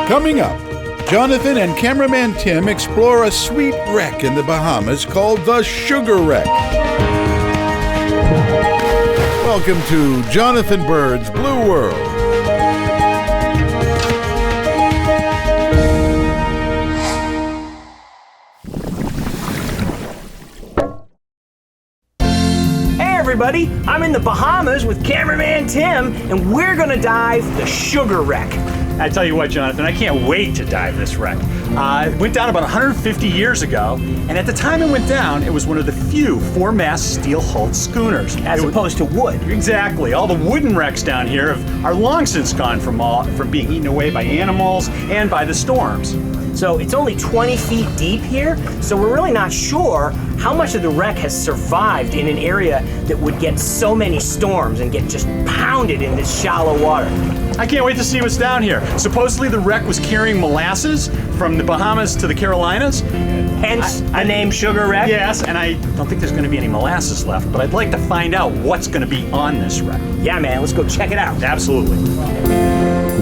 Coming up, Jonathan and Cameraman Tim explore a sweet wreck in the Bahamas called the Sugar Wreck. Welcome to Jonathan Bird's Blue World. Hey everybody, I'm in the Bahamas with Cameraman Tim, and we're gonna dive the Sugar Wreck. I tell you what, Jonathan, I can't wait to dive this wreck. It went down about 150 years ago, and at the time it went down, it was one of the few four-mast steel-hulled schooners. As opposed to wood. Exactly. All the wooden wrecks down here are long since gone from being eaten away by animals and by the storms. So it's only 20 feet deep here, so we're really not sure how much of the wreck has survived in an area that would get so many storms and get just pounded in this shallow water. I can't wait to see what's down here. Supposedly the wreck was carrying molasses from the Bahamas to the Carolinas. Hence the name Sugar Wreck? Yes, and I don't think there's going to be any molasses left, but I'd like to find out what's going to be on this wreck. Yeah, man, let's go check it out. Absolutely.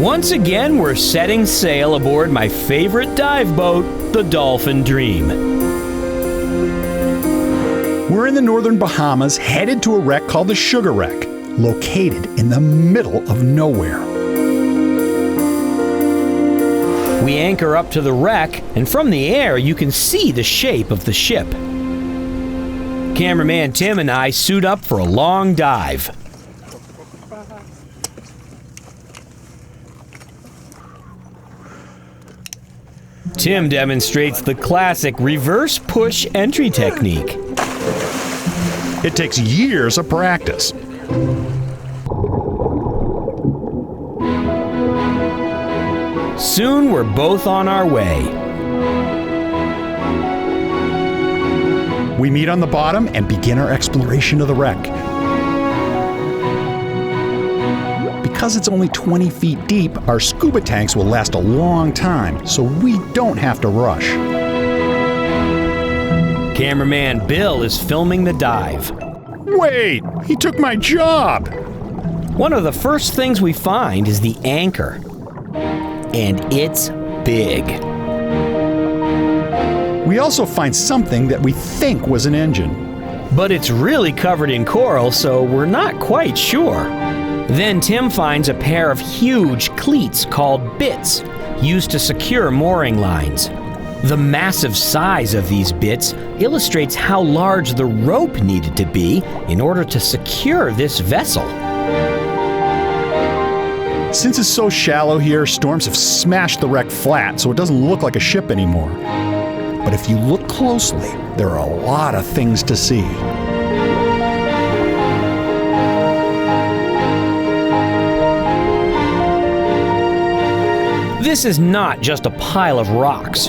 Once again, we're setting sail aboard my favorite dive boat, the Dolphin Dream. We're in the northern Bahamas, headed to a wreck called the Sugar Wreck, located in the middle of nowhere. We anchor up to the wreck, and from the air you can see the shape of the ship. Cameraman Tim and I suit up for a long dive. Tim demonstrates the classic reverse push entry technique. It takes years of practice. Soon we're both on our way. We meet on the bottom and begin our exploration of the wreck. Because it's only 20 feet deep, our scuba tanks will last a long time, so we don't have to rush. Cameraman Bill is filming the dive. Wait, he took my job! One of the first things we find is the anchor. And it's big. We also find something that we think was an engine. But it's really covered in coral, so we're not quite sure. Then Tim finds a pair of huge cleats called bitts, used to secure mooring lines. The massive size of these bitts illustrates how large the rope needed to be in order to secure this vessel. Since it's so shallow here, storms have smashed the wreck flat, so it doesn't look like a ship anymore. But if you look closely, there are a lot of things to see. This is not just a pile of rocks.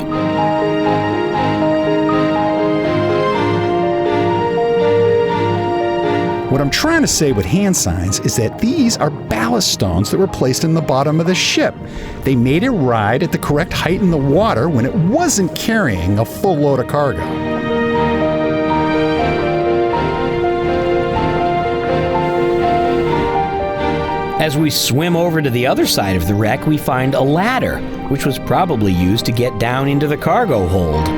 What I'm trying to say with hand signs is that these are ballast stones that were placed in the bottom of the ship. They made it ride at the correct height in the water when it wasn't carrying a full load of cargo. As we swim over to the other side of the wreck, we find a ladder, which was probably used to get down into the cargo hold.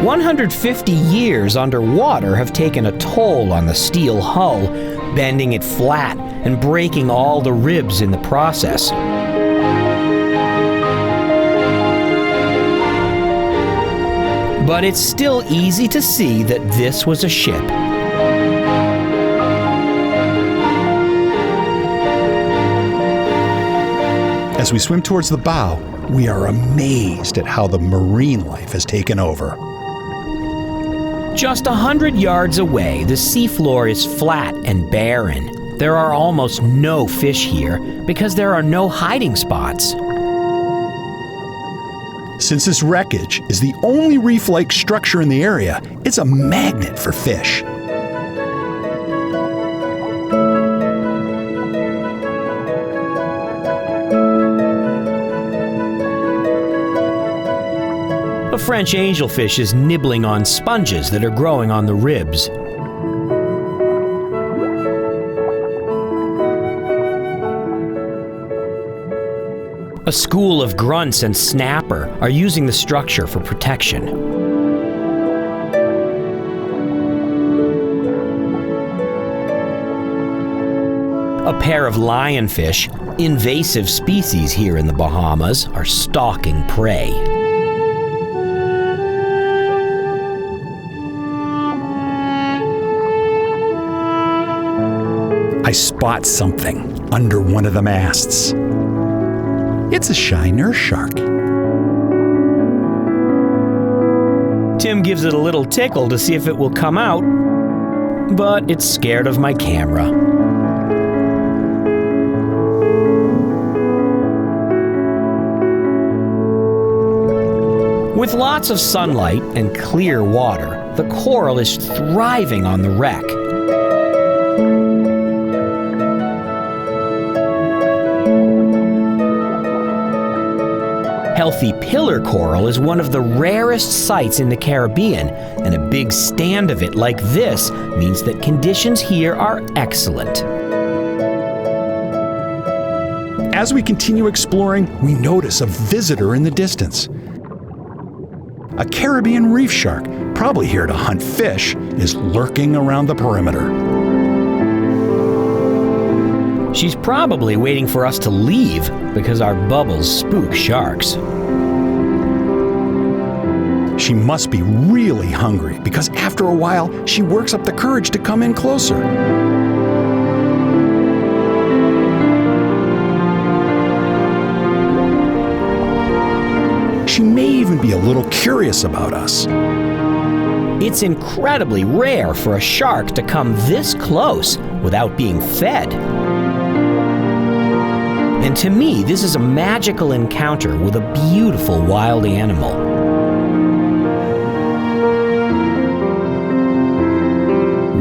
"150 years underwater have taken a toll on the steel hull, bending it flat and breaking all the ribs in the process. But it's still easy to see that this was a ship. As we swim towards the bow, we are amazed at how the marine life has taken over. Just 100 yards away, the seafloor is flat and barren. There are almost no fish here because there are no hiding spots. Since this wreckage is the only reef-like structure in the area, it's a magnet for fish. A French angelfish is nibbling on sponges that are growing on the ribs. A school of grunts and snapper are using the structure for protection. A pair of lionfish, invasive species here in the Bahamas, are stalking prey. I spot something under one of the masts. It's a shy nurse shark. Tim gives it a little tickle to see if it will come out, but it's scared of my camera. With lots of sunlight and clear water, the coral is thriving on the wreck. Healthy pillar coral is one of the rarest sights in the Caribbean, and a big stand of it like this means that conditions here are excellent. As we continue exploring, we notice a visitor in the distance. A Caribbean reef shark, probably here to hunt fish, is lurking around the perimeter. She's probably waiting for us to leave because our bubbles spook sharks. She must be really hungry because after a while, she works up the courage to come in closer. She may even be a little curious about us. It's incredibly rare for a shark to come this close without being fed. And to me, this is a magical encounter with a beautiful wild animal.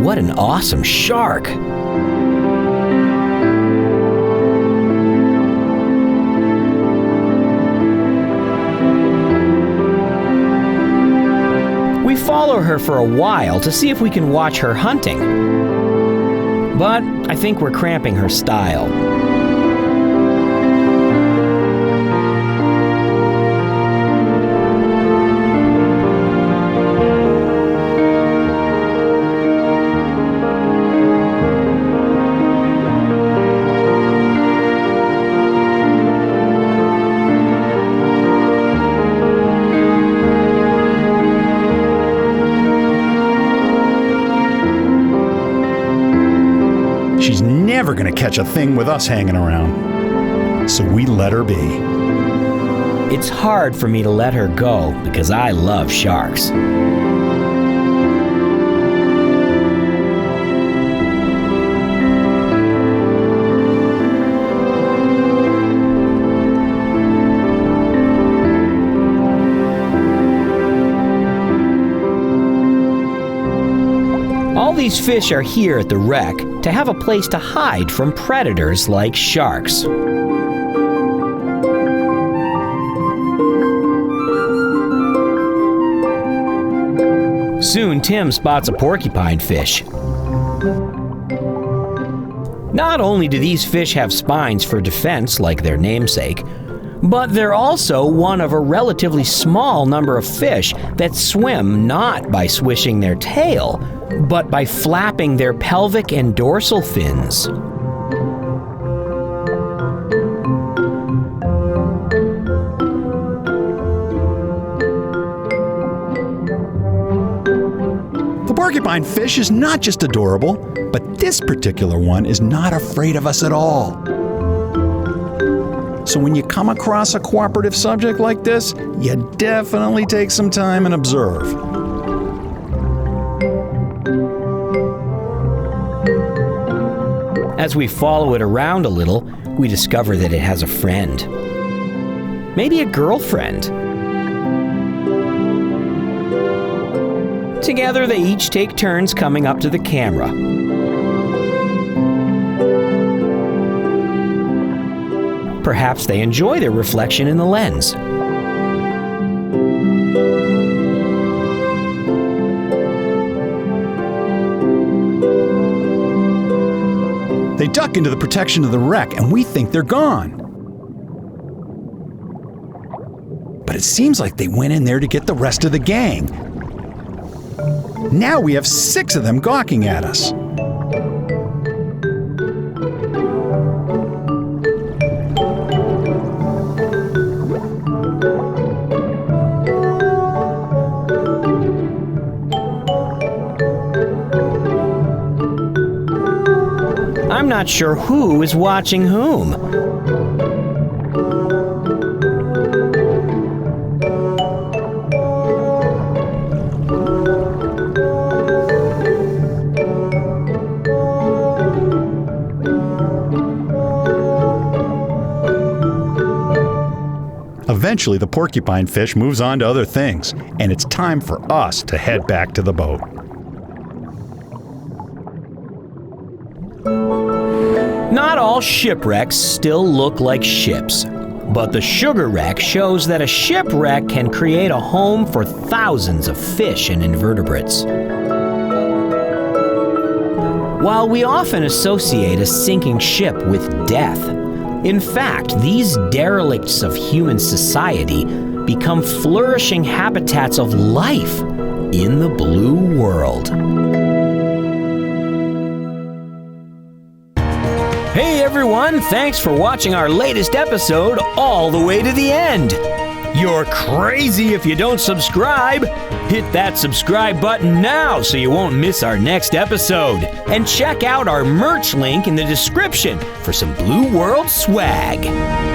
What an awesome shark! We follow her for a while to see if we can watch her hunting. But I think we're cramping her style. She's never going to catch a thing with us hanging around. So we let her be. It's hard for me to let her go because I love sharks. All these fish are here at the wreck to have a place to hide from predators like sharks. Soon Tim spots a porcupine fish. Not only do these fish have spines for defense like their namesake, but they're also one of a relatively small number of fish that swim not by swishing their tail, but by flapping their pelvic and dorsal fins. The porcupine fish is not just adorable, but this particular one is not afraid of us at all. So when you come across a cooperative subject like this, you definitely take some time and observe. As we follow it around a little, we discover that it has a friend. Maybe a girlfriend. Together, they each take turns coming up to the camera. Perhaps they enjoy their reflection in the lens. They duck into the protection of the wreck, and we think they're gone. it seems like they went in there to get the rest of the gang. Now we have 6 of them gawking at us. I'm not sure who is watching whom. Eventually, the porcupine fish moves on to other things, and it's time for us to head back to the boat. Not all shipwrecks still look like ships, but the sugar wreck shows that a shipwreck can create a home for thousands of fish and invertebrates. While we often associate a sinking ship with death, in fact, these derelicts of human society become flourishing habitats of life in the blue world. Hey everyone, thanks for watching our latest episode all the way to the end. You're crazy if you don't subscribe. Hit that subscribe button now so you won't miss our next episode. And check out our merch link in the description for some Blue World swag.